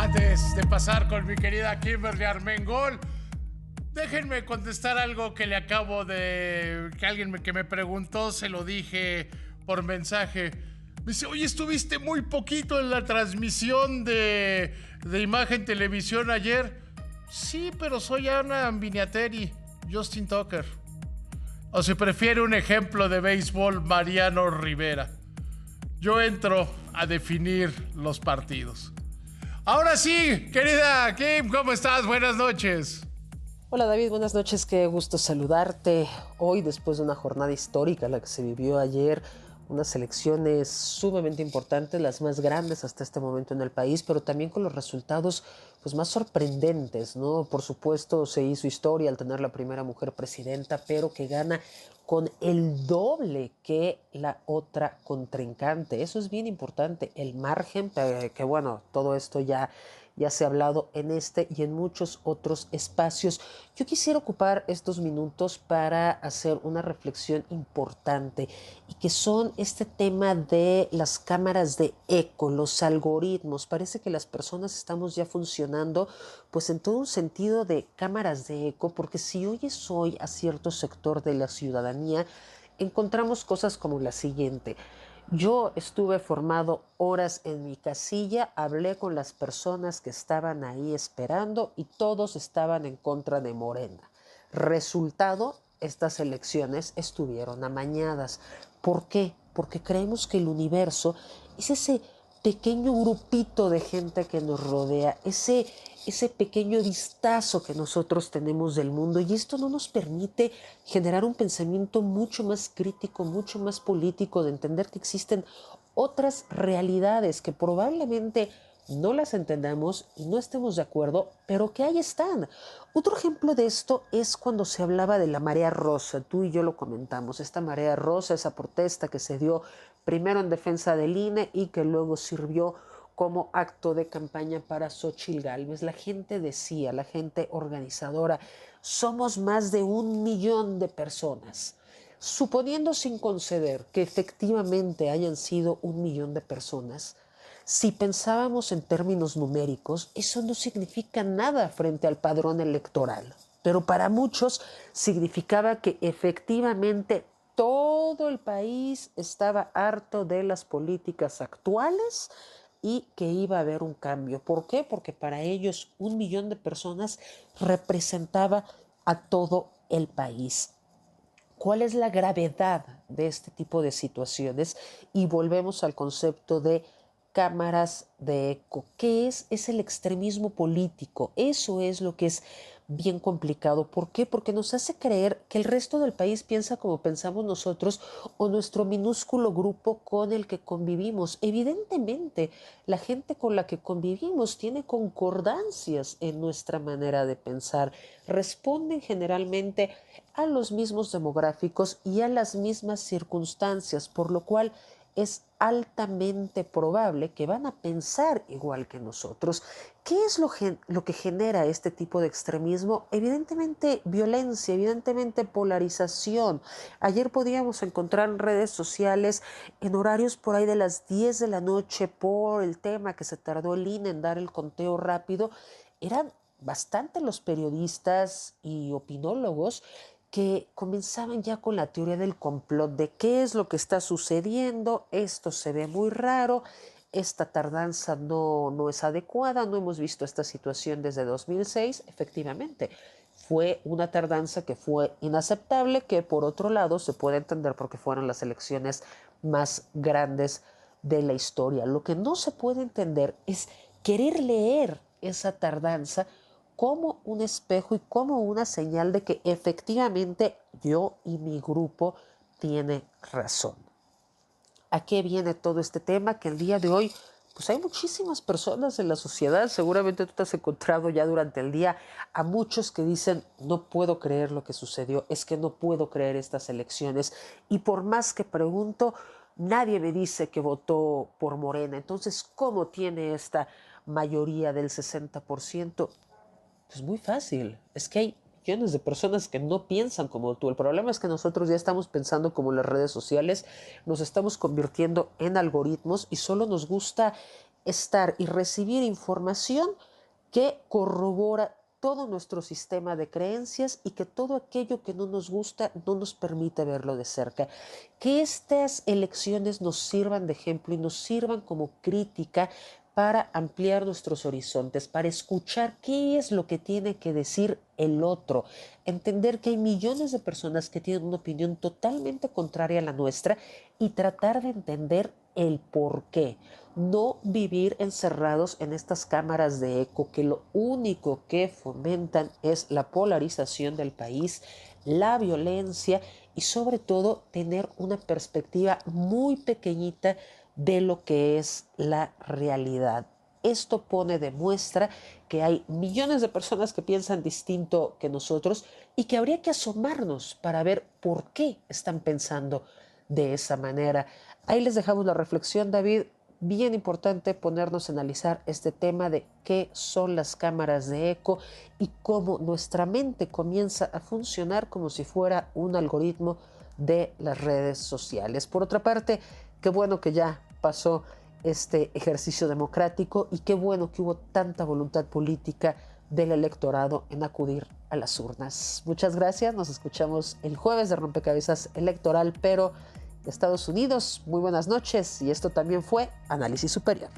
Antes de pasar con mi querida Kimberly Armengol, déjenme contestar algo que le acabo de... que que me preguntó, se lo dije por mensaje. Me dice, oye, estuviste muy poquito en la transmisión de Imagen Televisión ayer. Sí, pero soy Ana Viniateri, Justin Tucker. O si prefiere un ejemplo de béisbol, Mariano Rivera. Yo entro a definir los partidos. Ahora sí, querida Kim, ¿cómo estás? Buenas noches. Hola David, buenas noches, qué gusto saludarte. Hoy, después de una jornada histórica, la que se vivió ayer, unas elecciones sumamente importantes, las más grandes hasta este momento en el país, pero también con los resultados pues, más sorprendentes, ¿no? Por supuesto, se hizo historia al tener la primera mujer presidenta, pero que gana con el doble que la otra contrincante. Eso es bien importante, el margen, que bueno, todo esto ya se ha hablado en este y en muchos otros espacios. Yo quisiera ocupar estos minutos para hacer una reflexión importante y que son este tema de las cámaras de eco, los algoritmos. Parece que las personas estamos ya funcionando pues en todo un sentido de cámaras de eco, porque si oyes hoy a cierto sector de la ciudadanía, encontramos cosas como la siguiente. Yo estuve formado horas en mi casilla, hablé con las personas que estaban ahí esperando y todos estaban en contra de Morena. Resultado, estas elecciones estuvieron amañadas. ¿Por qué? Porque creemos que el universo es ese pequeño grupito de gente que nos rodea, ese pequeño vistazo que nosotros tenemos del mundo, y esto no nos permite generar un pensamiento mucho más crítico, mucho más político, de entender que existen otras realidades que probablemente no las entendamos y no estemos de acuerdo, pero que ahí están. Otro ejemplo de esto es cuando se hablaba de la marea rosa. Tú y yo lo comentamos, esta marea rosa, esa protesta que se dio primero en defensa del INE y que luego sirvió como acto de campaña para Xóchitl Gálvez. La gente decía, la gente organizadora, somos más de 1 millón de personas. Suponiendo, sin conceder, que efectivamente hayan sido 1 millón de personas, si pensábamos en términos numéricos, eso no significa nada frente al padrón electoral. Pero para muchos significaba que efectivamente todo el país estaba harto de las políticas actuales y que iba a haber un cambio. ¿Por qué? Porque para ellos 1 millón de personas representaba a todo el país. ¿Cuál es la gravedad de este tipo de situaciones? Y volvemos al concepto de cámaras de eco. ¿Qué es? Es el extremismo político. Eso es lo que es bien complicado. ¿Por qué? Porque nos hace creer que el resto del país piensa como pensamos nosotros o nuestro minúsculo grupo con el que convivimos. Evidentemente, la gente con la que convivimos tiene concordancias en nuestra manera de pensar. Responden generalmente a los mismos demográficos y a las mismas circunstancias, por lo cual es altamente probable que van a pensar igual que nosotros. ¿Qué es lo que genera este tipo de extremismo? Evidentemente violencia, evidentemente polarización. Ayer podíamos encontrar en redes sociales en horarios por ahí de las 10 de la noche por el tema que se tardó el INE en dar el conteo rápido. Eran bastante los periodistas y opinólogos que comenzaban ya con la teoría del complot, de qué es lo que está sucediendo, esto se ve muy raro, esta tardanza no es adecuada, no hemos visto esta situación desde 2006, efectivamente. Fue una tardanza que fue inaceptable, que por otro lado se puede entender porque fueron las elecciones más grandes de la historia. Lo que no se puede entender es querer leer esa tardanza como un espejo y como una señal de que efectivamente yo y mi grupo tiene razón. ¿A qué viene todo este tema? Que el día de hoy pues hay muchísimas personas en la sociedad, seguramente tú te has encontrado ya durante el día a muchos que dicen no puedo creer lo que sucedió, es que no puedo creer estas elecciones, y por más que pregunto, nadie me dice que votó por Morena. Entonces, ¿cómo tiene esta mayoría del 60%? Pues muy fácil, es que hay millones de personas que no piensan como tú. El problema es que nosotros ya estamos pensando como las redes sociales, nos estamos convirtiendo en algoritmos y solo nos gusta estar y recibir información que corrobora todo nuestro sistema de creencias y que todo aquello que no nos gusta no nos permite verlo de cerca. Que estas elecciones nos sirvan de ejemplo y nos sirvan como crítica para ampliar nuestros horizontes, para escuchar qué es lo que tiene que decir el otro, entender que hay millones de personas que tienen una opinión totalmente contraria a la nuestra y tratar de entender el por qué. No vivir encerrados en estas cámaras de eco que lo único que fomentan es la polarización del país, la violencia y sobre todo tener una perspectiva muy pequeñita de lo que es la realidad. Esto pone de muestra que hay millones de personas que piensan distinto que nosotros y que habría que asomarnos para ver por qué están pensando de esa manera. Ahí les dejamos la reflexión, David. Bien importante ponernos a analizar este tema de qué son las cámaras de eco y cómo nuestra mente comienza a funcionar como si fuera un algoritmo de las redes sociales. Por otra parte, qué bueno que ya pasó este ejercicio democrático y qué bueno que hubo tanta voluntad política del electorado en acudir a las urnas. Muchas gracias, nos escuchamos el jueves de Rompecabezas Electoral, pero de Estados Unidos. Muy buenas noches y esto también fue Análisis Superior.